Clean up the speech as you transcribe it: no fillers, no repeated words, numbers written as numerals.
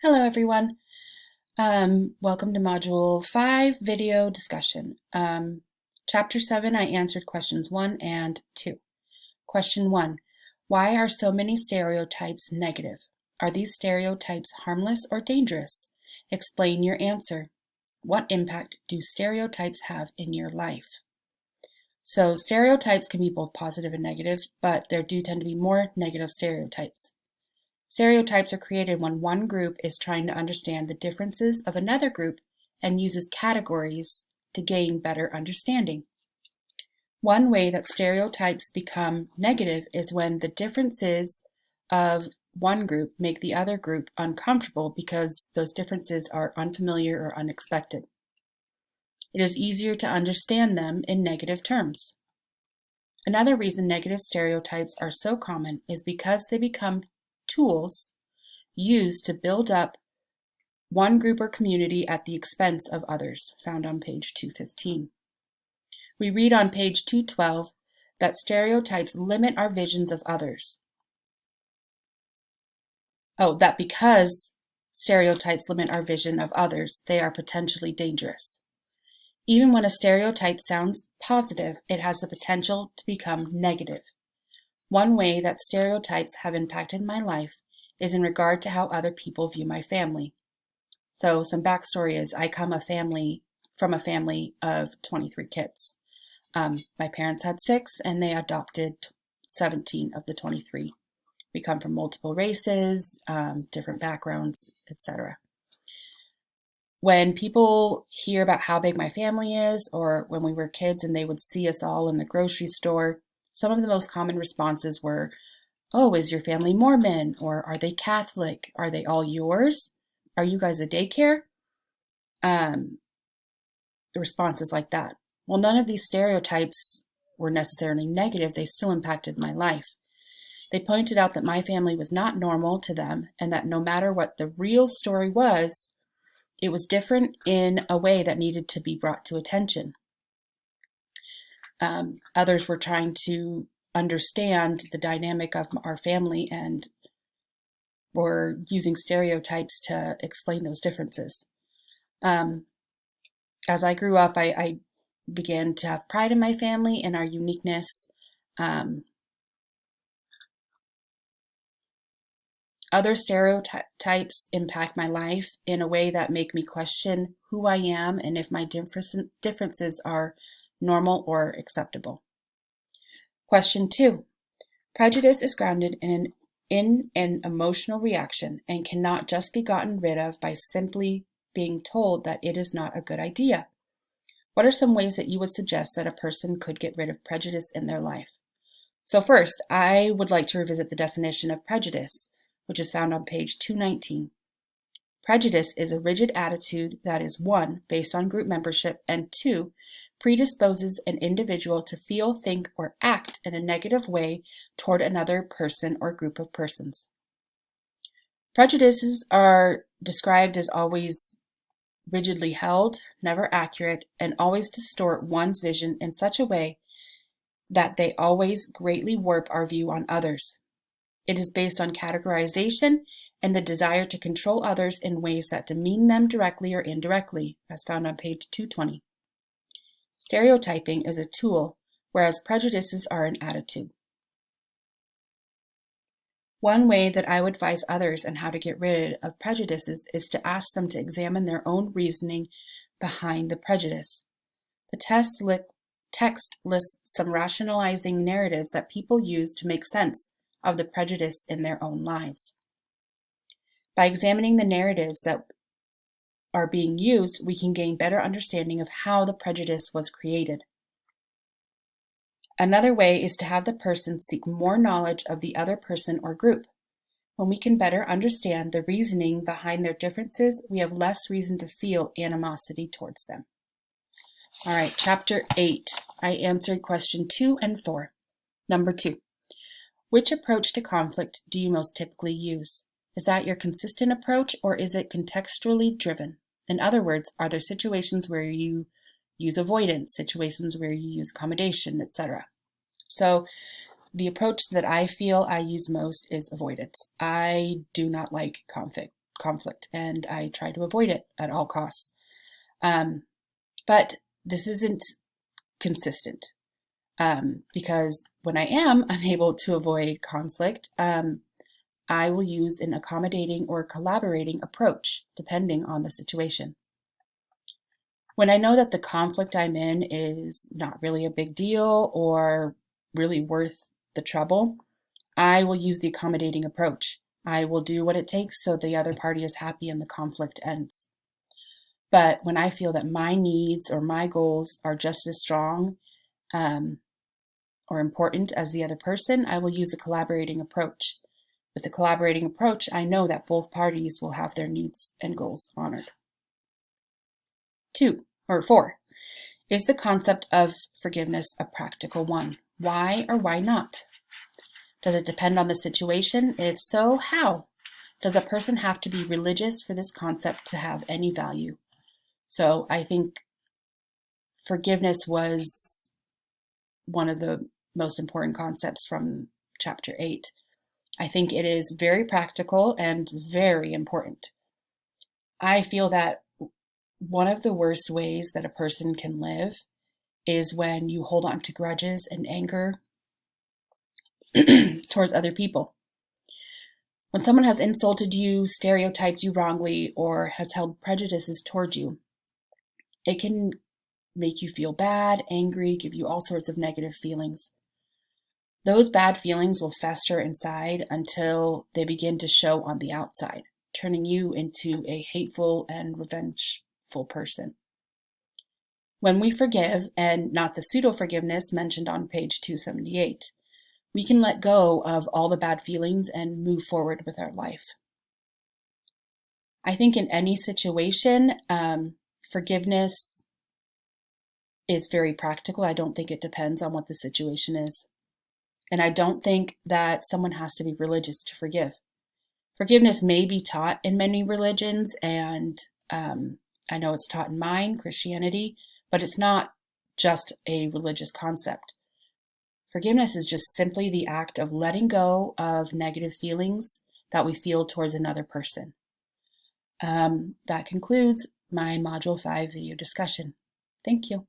Hello everyone. Welcome to Module 5 video discussion. Chapter 7, I answered questions 1 and 2. Question 1, why are so many stereotypes negative? Are these stereotypes harmless or dangerous? Explain your answer. What impact do stereotypes have in your life? So stereotypes can be both positive and negative, but there do tend to be more negative stereotypes. Stereotypes are created when one group is trying to understand the differences of another group and uses categories to gain better understanding. One way that stereotypes become negative is when the differences of one group make the other group uncomfortable because those differences are unfamiliar or unexpected. It is easier to understand them in negative terms. Another reason negative stereotypes are so common is because they become tools used to build up one group or community at the expense of others, found on page 215. We read on page 212 that stereotypes limit our visions of others. That because stereotypes limit our vision of others, they are potentially dangerous. Even when a stereotype sounds positive, it has the potential to become negative. One way that stereotypes have impacted my life is in regard to how other people view my family. So some backstory is I come from a family of 23 kids. My parents had 6 and they adopted 17 of the 23. We come from multiple races, different backgrounds, etc. When people hear about how big my family is, or when we were kids and they would see us all in the grocery store, some of the most common responses were, "Oh, is your family Mormon?" Or "Are they Catholic? Are they all yours? Are you guys a daycare?" Responses like that. Well, none of these stereotypes were necessarily negative. They still impacted my life. They pointed out that my family was not normal to them and that no matter what the real story was, it was different in a way that needed to be brought to attention. Others were trying to understand the dynamic of our family and were using stereotypes to explain those differences. As I grew up, I began to have pride in my family and our uniqueness. Other stereotypes impact my life in a way that make me question who I am and if my differences are normal or acceptable. Question 2. Prejudice is grounded in an emotional reaction and cannot just be gotten rid of by simply being told that it is not a good idea. What are some ways that you would suggest that a person could get rid of prejudice in their life? So first, I would like to revisit the definition of prejudice, which is found on page 219. Prejudice is a rigid attitude that is 1, based on group membership, and 2, predisposes an individual to feel, think, or act in a negative way toward another person or group of persons. Prejudices are described as always rigidly held, never accurate, and always distort one's vision in such a way that they always greatly warp our view on others. It is based on categorization and the desire to control others in ways that demean them directly or indirectly, as found on page 220. Stereotyping is a tool, whereas prejudices are an attitude. One way that I would advise others on how to get rid of prejudices is to ask them to examine their own reasoning behind the prejudice. The text lists some rationalizing narratives that people use to make sense of the prejudice in their own lives. By examining the narratives that are being used, we can gain better understanding of how the prejudice was created. Another way is to have the person seek more knowledge of the other person or group. When we can better understand the reasoning behind their differences, we have less reason to feel animosity towards them. All right, chapter 8. I answered question 2 and 4. Number 2. Which approach to conflict do you most typically use? Is that your consistent approach, or is it contextually driven? In other words, are there situations where you use avoidance, situations where you use accommodation, etc.? So the approach that I feel I use most is avoidance. I do not like conflict and I try to avoid it at all costs. But this isn't consistent because when I am unable to avoid conflict, I will use an accommodating or collaborating approach depending on the situation. When I know that the conflict I'm in is not really a big deal or really worth the trouble, I will use the accommodating approach. I will do what it takes so the other party is happy and the conflict ends. But when I feel that my needs or my goals are just as strong or important as the other person, I will use a collaborating approach. With the collaborating approach, I know that both parties will have their needs and goals honored. 4. Is the concept of forgiveness a practical one? Why or why not? Does it depend on the situation? If so, how? Does a person have to be religious for this concept to have any value? So I think forgiveness was one of the most important concepts from chapter 8. I think it is very practical and very important. I feel that one of the worst ways that a person can live is when you hold on to grudges and anger towards other people. When someone has insulted you, stereotyped you wrongly, or has held prejudices towards you, it can make you feel bad, angry, give you all sorts of negative feelings. Those bad feelings will fester inside until they begin to show on the outside, turning you into a hateful and revengeful person. When we forgive, and not the pseudo-forgiveness mentioned on page 278, we can let go of all the bad feelings and move forward with our life. I think in any situation, forgiveness is very practical. I don't think it depends on what the situation is. And I don't think that someone has to be religious to forgive. Forgiveness may be taught in many religions, and I know it's taught in mine, Christianity, but it's not just a religious concept. Forgiveness is just simply the act of letting go of negative feelings that we feel towards another person. That concludes my Module 5 video discussion. Thank you.